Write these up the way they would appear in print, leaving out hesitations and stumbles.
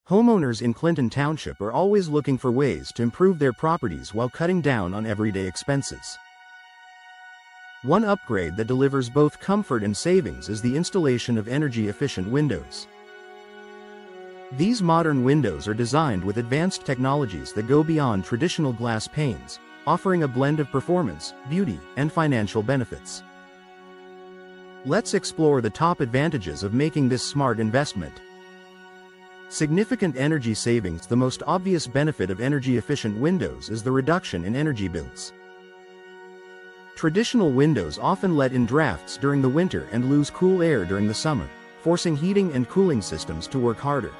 Homeowners in Clinton Township are always looking for ways to improve their properties while cutting down on everyday expenses. One upgrade that delivers both comfort and savings is the installation of energy-efficient windows. These modern windows are designed with advanced technologies that go beyond traditional glass panes, offering a blend of performance, beauty, and financial benefits. Let's explore the top advantages of making this smart investment. Significant energy savings. The most obvious benefit of energy-efficient windows is the reduction in energy bills. Traditional windows often let in drafts during the winter and lose cool air during the summer, forcing heating and cooling systems to work harder.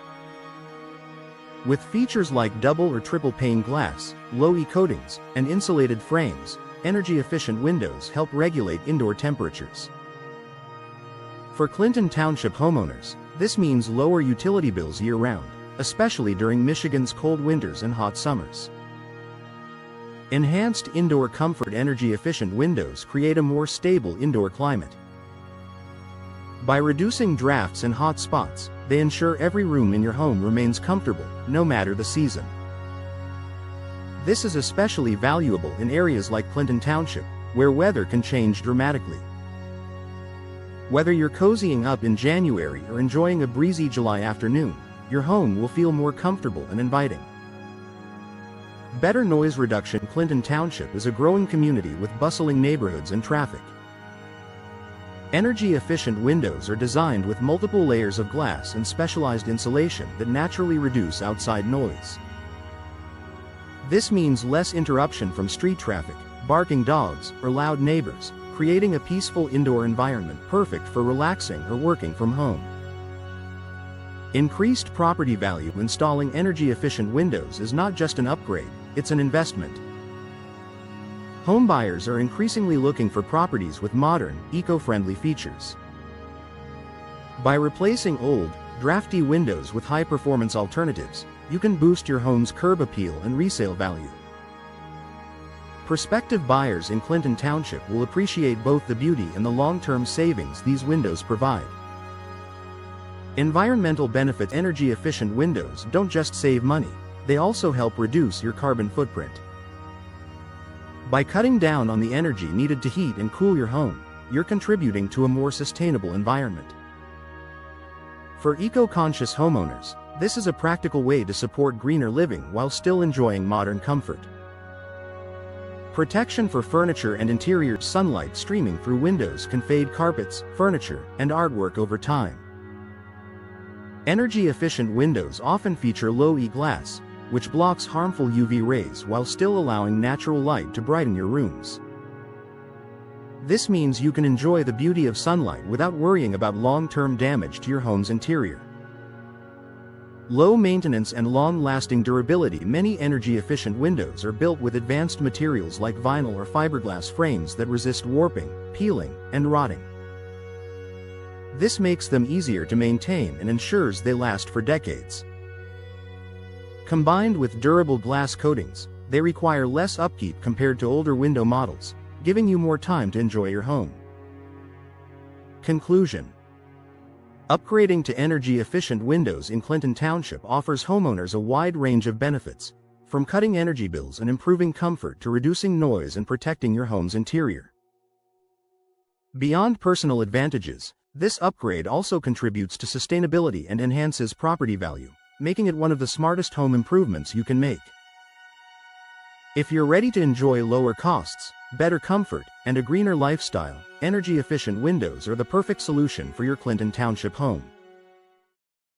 With features like double or triple pane glass, low-E coatings, and insulated frames, energy-efficient windows help regulate indoor temperatures. For Clinton Township homeowners, this means lower utility bills year-round, especially during Michigan's cold winters and hot summers. Enhanced indoor comfort. Energy-efficient windows create a more stable indoor climate. By reducing drafts and hot spots, they ensure every room in your home remains comfortable, no matter the season. This is especially valuable in areas like Clinton Township, where weather can change dramatically. Whether you're cozying up in January or enjoying a breezy July afternoon, your home will feel more comfortable and inviting. Better noise reduction. Clinton Township is a growing community with bustling neighborhoods and traffic. Energy-efficient windows are designed with multiple layers of glass and specialized insulation that naturally reduce outside noise. This means less interruption from street traffic, barking dogs, or loud neighbors, creating a peaceful indoor environment perfect for relaxing or working from home. Increased property value. Installing energy-efficient windows is not just an upgrade, it's an investment. Home buyers are increasingly looking for properties with modern, eco-friendly features. By replacing old, drafty windows with high-performance alternatives, you can boost your home's curb appeal and resale value. Prospective buyers in Clinton Township will appreciate both the beauty and the long-term savings these windows provide. Environmental benefits. Energy-efficient windows don't just save money, they also help reduce your carbon footprint. By cutting down on the energy needed to heat and cool your home, you're contributing to a more sustainable environment. For eco-conscious homeowners, this is a practical way to support greener living while still enjoying modern comfort. Protection for furniture and interior. Sunlight streaming through windows can fade carpets, furniture, and artwork over time. Energy-efficient windows often feature low-E glass, which blocks harmful UV rays while still allowing natural light to brighten your rooms. This means you can enjoy the beauty of sunlight without worrying about long-term damage to your home's interior. Low maintenance and long-lasting durability. Many energy-efficient windows are built with advanced materials like vinyl or fiberglass frames that resist warping, peeling, and rotting. This makes them easier to maintain and ensures they last for decades. Combined with durable glass coatings, they require less upkeep compared to older window models, giving you more time to enjoy your home. Conclusion: upgrading to energy-efficient windows in Clinton Township offers homeowners a wide range of benefits, from cutting energy bills and improving comfort to reducing noise and protecting your home's interior. Beyond personal advantages, this upgrade also contributes to sustainability and enhances property value, making it one of the smartest home improvements you can make. If you're ready to enjoy lower costs, better comfort, and a greener lifestyle, energy-efficient windows are the perfect solution for your Clinton Township home.